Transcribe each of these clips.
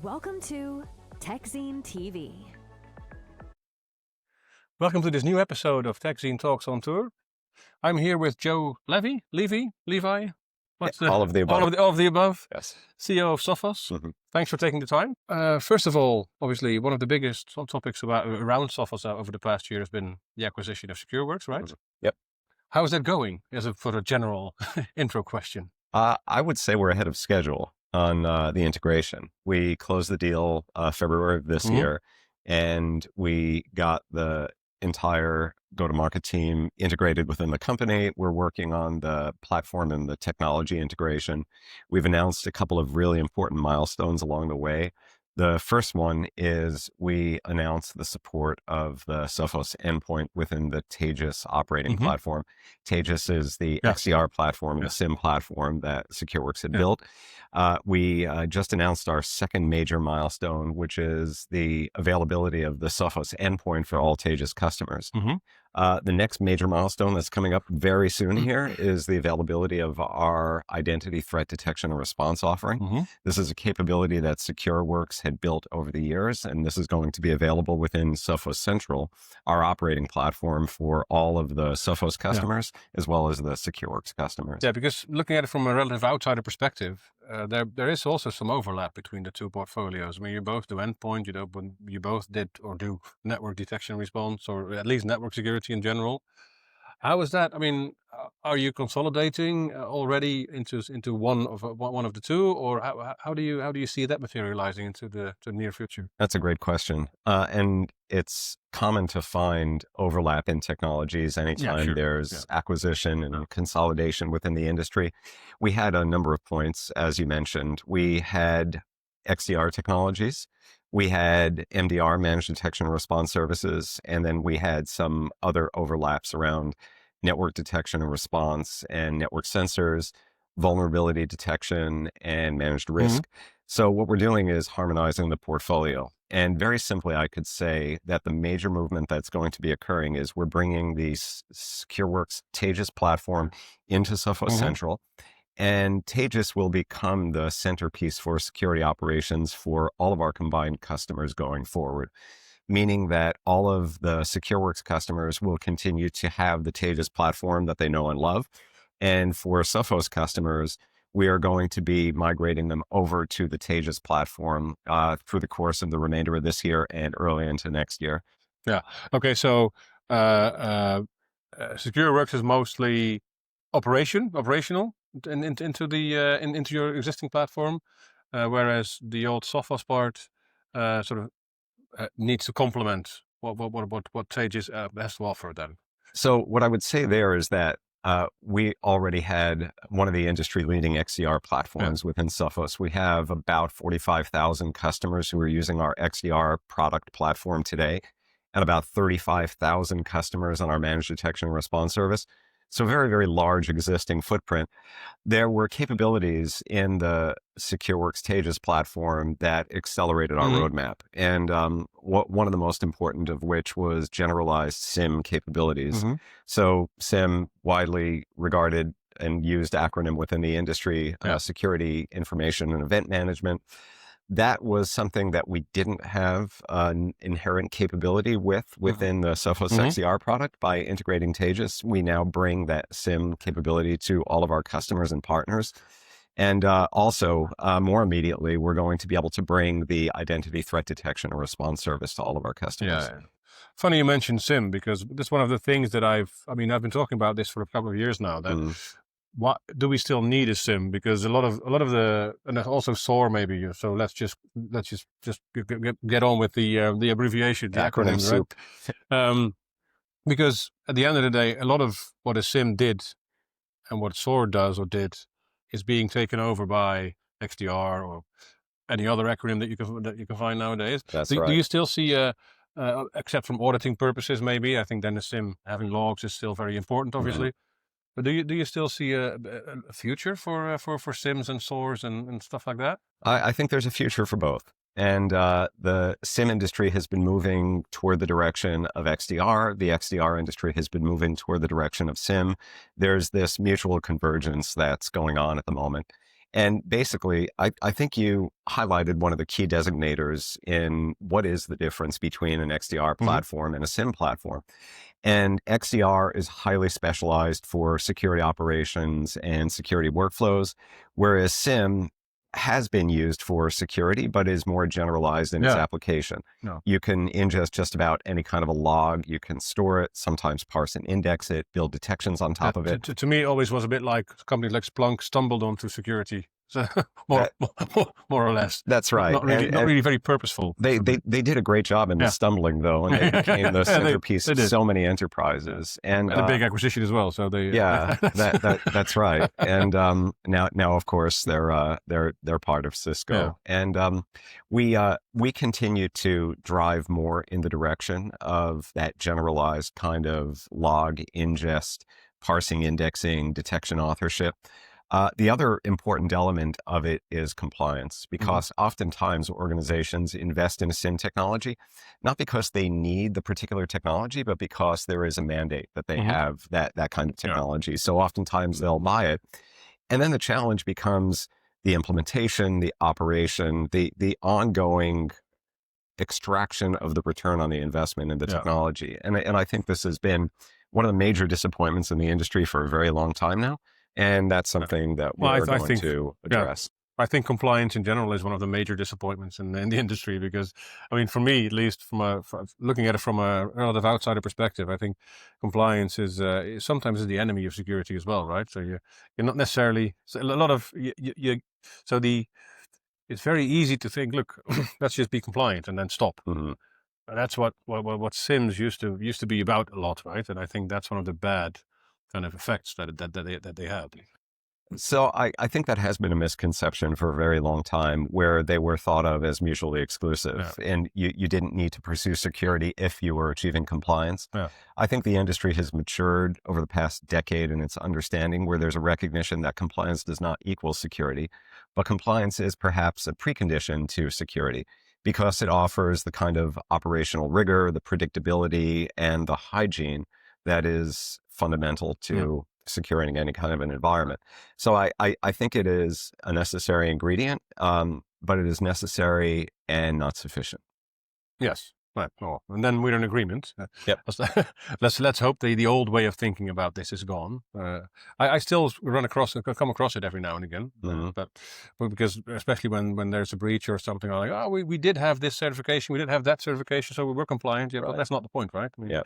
Welcome to TechZine TV. Welcome to this new episode of TechZine Talks on Tour. I'm here with Joe Levy. Levi? What's all of the above. All of the above. Yes. CEO of Sophos. Thanks for taking the time. First of all, obviously, one of the biggest topics around Sophos over the past year has been the acquisition of SecureWorks, right? Yep. How is that going? For a general intro question. I would say we're ahead of schedule on the integration. We closed the deal February of this year, and we got the entire go-to-market team integrated within the company. We're working on the platform and the technology integration. We've announced a couple of really important milestones along the way. The first one is we announced the support of the Sophos endpoint within the Taegis operating platform. Taegis is the XDR platform, the SIEM platform that SecureWorks had built. We just announced our second major milestone, which is the availability of the Sophos endpoint for all Taegis customers. The next major milestone that's coming up very soon here is the availability of our identity threat detection and response offering. This is a capability that SecureWorks had built over the years, and this is going to be available within Sophos Central, our operating platform for all of the Sophos customers, as well as the SecureWorks customers. Yeah, because looking at it from a relative outsider perspective, there is also some overlap between the two portfolios. I mean, you both do endpoint, you both did or do network detection and response, or at least network security in general. How is that? I mean, are you consolidating already into one of the two, or how do you see that materializing into the near future? That's a great question, and it's common to find overlap in technologies anytime there's acquisition and consolidation within the industry. We had a number of points, as you mentioned. We had XDR technologies. We had MDR, managed detection and response services, and then we had some other overlaps around network detection and response and network sensors, vulnerability detection, and managed risk. So what we're doing is harmonizing the portfolio. And very simply, I could say that the major movement that's going to be occurring is we're bringing the SecureWorks Taegis platform into Sophos Central. And Taegis will become the centerpiece for security operations for all of our combined customers going forward, meaning that all of the SecureWorks customers will continue to have the Taegis platform that they know and love. And for Sophos customers, we are going to be migrating them over to the Taegis platform through the course of the remainder of this year and early into next year. Yeah. Okay. So SecureWorks is mostly operational. Into your existing platform, whereas the old Sophos part needs to complement what Taegis has to offer then. So what I would say there is that we already had one of the industry-leading XDR platforms within Sophos. We have about 45,000 customers who are using our XDR product platform today, and about 35,000 customers on our managed detection and response service. So very, very large existing footprint. There were capabilities in the SecureWorks Taegis platform that accelerated our roadmap. And one of the most important of which was generalized SIEM capabilities. So SIEM, widely regarded and used acronym within the industry, security, information, and event management. That was something that we didn't have an inherent capability within the Sophos XDR product. By integrating Taegis, we now bring that SIEM capability to all of our customers and partners. And also, more immediately, we're going to be able to bring the identity threat detection and response service to all of our customers. Yeah. Funny you mentioned SIEM, because that's one of the things that I've been talking about this for a couple of years now, that what do we still need a SIEM? Because a lot of the, and also SOAR maybe. So let's just get on with the abbreviation, the acronym, soup. Right? Because at the end of the day, a lot of what a SIEM did and what SOAR does or did is being taken over by XDR or any other acronym that you can find nowadays. That's right. Do you still see except from auditing purposes, maybe? I think then the SIEM having logs is still very important, obviously. But do you still see a future for SIEMs and SOARs and stuff like that? I think there's a future for both. And the SIEM industry has been moving toward the direction of XDR. The XDR industry has been moving toward the direction of SIEM. There's this mutual convergence that's going on at the moment. And basically, I think you highlighted one of the key designators in what is the difference between an XDR platform and a SIEM platform. And XDR is highly specialized for security operations and security workflows, whereas SIEM has been used for security, but is more generalized in its application. No. You can ingest just about any kind of a log. You can store it, sometimes parse and index it, build detections on top of it. To me, it always was a bit like companies like Splunk stumbled onto security. So more or less. That's right. Not really very purposeful. They did a great job in the stumbling, though, and they became the centerpiece of so many enterprises. And a big acquisition as well. So they that's right. And now of course they're part of Cisco. Yeah. And we continue to drive more in the direction of that generalized kind of log ingest, parsing, indexing, detection, authorship. The other important element of it is compliance, because oftentimes organizations invest in a SIEM technology, not because they need the particular technology, but because there is a mandate that they have that kind of technology. Yeah. So oftentimes they'll buy it. And then the challenge becomes the implementation, the operation, the ongoing extraction of the return on the investment in the technology. And I think this has been one of the major disappointments in the industry for a very long time now. And that's something that we're going to address. I think compliance in general is one of the major disappointments in the industry, because, I mean, for me, at least from looking at it from a relative outsider perspective, I think compliance is sometimes is the enemy of security as well, right? So you're not necessarily, so a lot of, it's very easy to think, look, let's just be compliant and then stop. And that's what SIEMs used to be about a lot, right? And I think that's one of the bad kind of effects that they have. So I think that has been a misconception for a very long time, where they were thought of as mutually exclusive, and you didn't need to pursue security if you were achieving compliance. I think the industry has matured over the past decade in its understanding, where there's a recognition that compliance does not equal security, but compliance is perhaps a precondition to security, because it offers the kind of operational rigor, the predictability, and the hygiene that is fundamental to securing any kind of an environment. So I think it is a necessary ingredient, but it is necessary and not sufficient. Yes. Right. Oh, and then we're in agreement. Let's hope the old way of thinking about this is gone. I still come across it every now and again, but because especially when there's a breach or something, I'm like, oh, we did have this certification, we did have that certification, so we were compliant. Yeah, but that's not the point, right? I mean,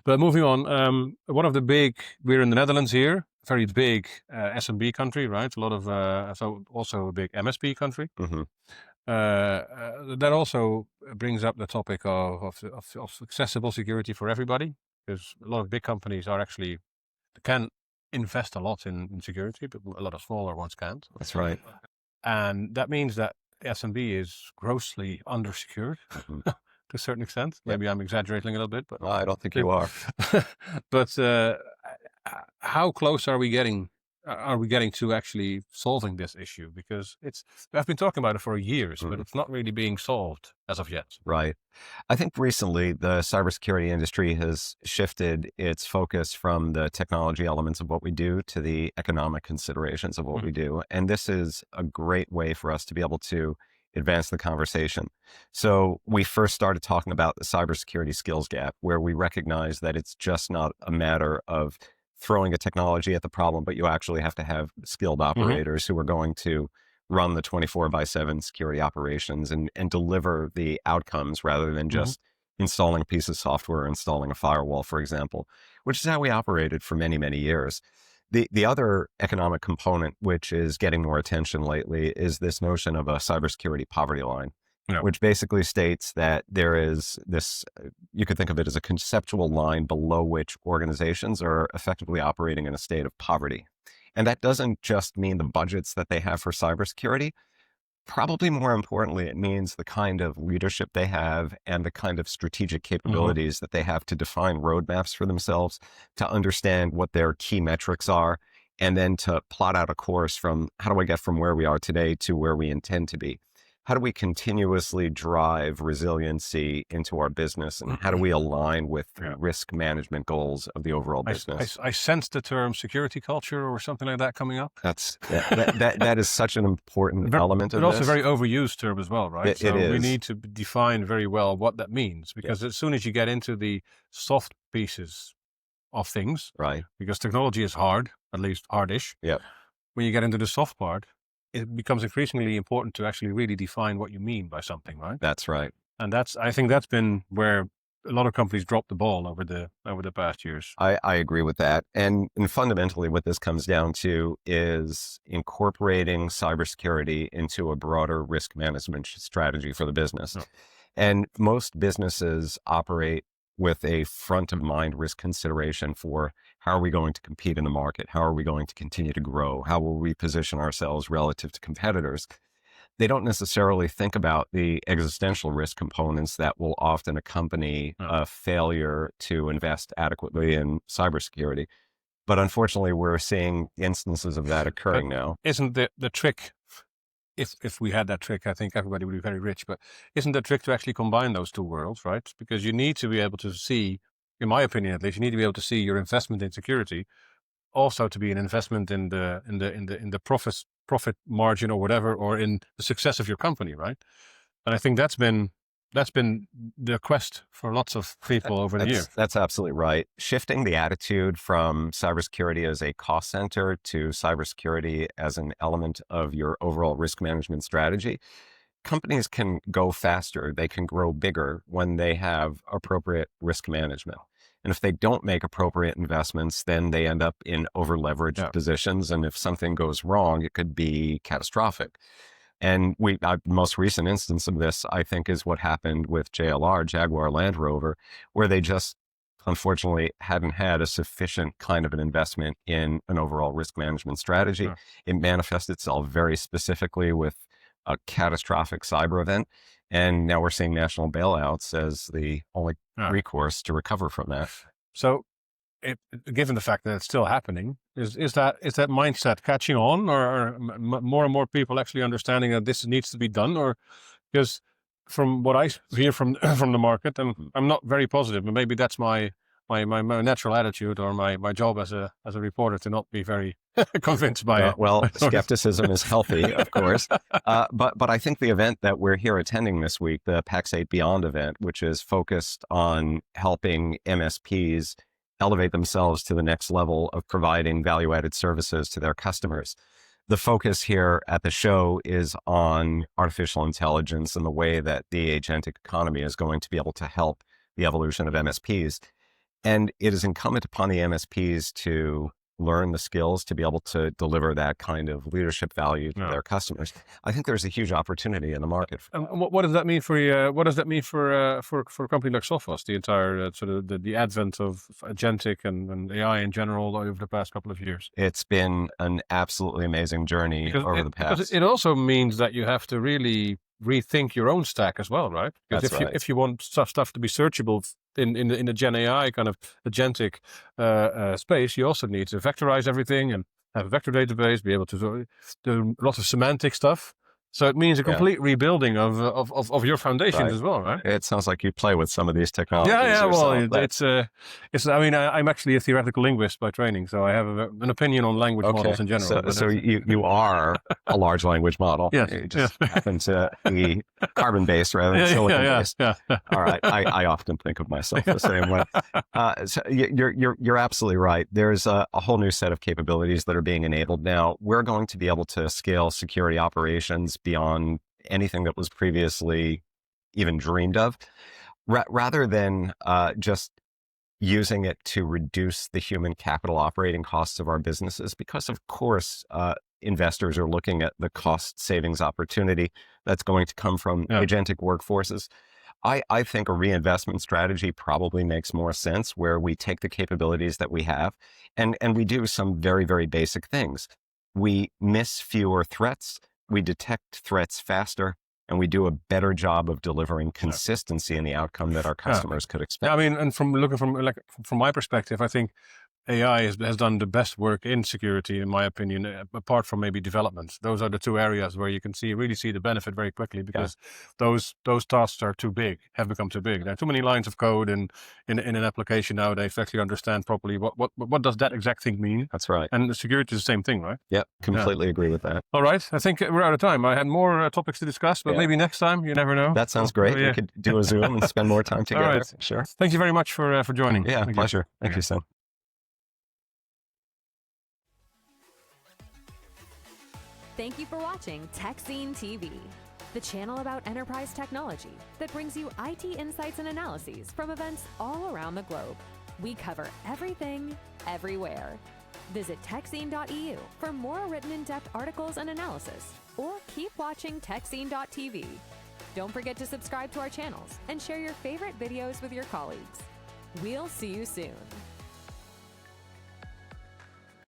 But moving on, we're in the Netherlands here, very big SMB country, right? A lot of so also a big MSP country. That also brings up the topic of accessible security for everybody, because a lot of big companies can invest a lot in security, but a lot of smaller ones can't. That's right. And that means that SMB is grossly undersecured to a certain extent. Maybe I'm exaggerating a little bit, but no, I don't think you are. But how close are we getting to actually solving this issue? Because I've been talking about it for years, but it's not really being solved as of yet. Right. I think recently the cybersecurity industry has shifted its focus from the technology elements of what we do to the economic considerations of what we do. And this is a great way for us to be able to advance the conversation. So we first started talking about the cybersecurity skills gap, where we recognize that it's just not a matter of throwing a technology at the problem, but you actually have to have skilled operators who are going to run the 24/7 security operations and deliver the outcomes, rather than just installing a piece of software, installing a firewall, for example, which is how we operated for many, many years. The other economic component, which is getting more attention lately, is this notion of a cybersecurity poverty line. Which basically states that there is this, you could think of it as a conceptual line below which organizations are effectively operating in a state of poverty. And that doesn't just mean the budgets that they have for cybersecurity. Probably more importantly, it means the kind of leadership they have and the kind of strategic capabilities that they have to define roadmaps for themselves, to understand what their key metrics are, and then to plot out a course from how do I get from where we are today to where we intend to be. how do we continuously drive resiliency into our business, and how do we align with risk management goals of the overall business? I sense the term security culture or something like that coming up. That is such an important element of this. But also this. a very overused term as well, right? It is. We need to define very well what that means, because as soon as you get into the soft pieces of things, right? Because technology is hard, at least hardish. Yeah. When you get into the soft part, it becomes increasingly important to actually really define what you mean by something, right? That's right. And I think that's been where a lot of companies dropped the ball over the past years. I agree with that. And fundamentally what this comes down to is incorporating cybersecurity into a broader risk management strategy for the business. And most businesses operate with a front of mind risk consideration for how are we going to compete in the market? How are we going to continue to grow? How will we position ourselves relative to competitors? They don't necessarily think about the existential risk components that will often accompany a failure to invest adequately in cybersecurity. But unfortunately, we're seeing instances of that occurring now. Isn't the trick, if we had that trick, I think everybody would be very rich, but isn't the trick to actually combine those two worlds, right? Because you need to be able to see, in my opinion at least, you need to be able to see your investment in security also to be an investment in the profit margin or whatever, or in the success of your company, right? And I think that's been the quest for lots of people over the years. That's absolutely right. Shifting the attitude from cybersecurity as a cost center to cybersecurity as an element of your overall risk management strategy. Companies can go faster. They can grow bigger when they have appropriate risk management. And if they don't make appropriate investments, then they end up in over-leveraged positions. And if something goes wrong, it could be catastrophic. And most recent instance of this, I think, is what happened with JLR, Jaguar Land Rover, where they just, unfortunately, hadn't had a sufficient kind of an investment in an overall risk management strategy. It manifests itself very specifically with a catastrophic cyber event. And now we're seeing national bailouts as the only recourse to recover from that. So given the fact that it's still happening, is that mindset catching on, or are more and more people actually understanding that this needs to be done? Or because from what I hear from the market, and I'm not very positive, but maybe that's my natural attitude, or my job as a reporter, to not be very convinced by it. Well, skepticism is healthy, of course. But I think the event that we're here attending this week, the Pax8 Beyond event, which is focused on helping MSPs elevate themselves to the next level of providing value-added services to their customers. The focus here at the show is on artificial intelligence and the way that the agentic economy is going to be able to help the evolution of MSPs. And it is incumbent upon the MSPs to learn the skills to be able to deliver that kind of leadership value to their customers. I think there's a huge opportunity in the market. What does that mean for you? What does that mean for a company like Sophos? The entire sort of the advent of agentic and AI in general over the past couple of years. It's been an absolutely amazing journey over the past. Because it also means that you have to really rethink your own stack as well, right? Because if you want stuff to be searchable in the Gen AI kind of agentic space, you also need to vectorize everything and have a vector database, be able to do lots of semantic stuff. So it means a complete rebuilding of your foundations as well, right? It sounds like you play with some of these technologies. Yeah. Well, it's. I mean, I'm actually a theoretical linguist by training, so I have an opinion on language models in general. So you are a large language model. Yes. You just happen to be carbon-based rather than silicon-based. Yeah. All right. I often think of myself the same way. So you're absolutely right. There's a whole new set of capabilities that are being enabled now. We're going to be able to scale security operations beyond anything that was previously even dreamed of, rather than just using it to reduce the human capital operating costs of our businesses. Because of course, investors are looking at the cost savings opportunity that's going to come from agentic workforces. I think a reinvestment strategy probably makes more sense, where we take the capabilities that we have and we do some very, very basic things. We miss fewer threats. We detect threats faster, and we do a better job of delivering consistency in the outcome that our customers could expect. Yeah, I mean, and from my perspective, I think AI has done the best work in security, in my opinion, apart from maybe development. Those are the two areas where you can really see the benefit very quickly, because those tasks are too big, have become too big. There are too many lines of code in an application nowadays to actually understand properly what does that exact thing mean. That's right. And the security is the same thing, right? Yep, completely agree with that. All right, I think we're out of time. I had more topics to discuss, but maybe next time, you never know. That sounds great. We could do a Zoom and spend more time together. All right. Sure. Thank you very much for joining. Yeah, pleasure. Thank you, Sam. Thank you for watching TechZine TV, the channel about enterprise technology that brings you IT insights and analyses from events all around the globe. We cover everything, everywhere. Visit techzine.eu for more written in-depth articles and analysis, or keep watching techzine.tv. Don't forget to subscribe to our channels and share your favorite videos with your colleagues. We'll see you soon.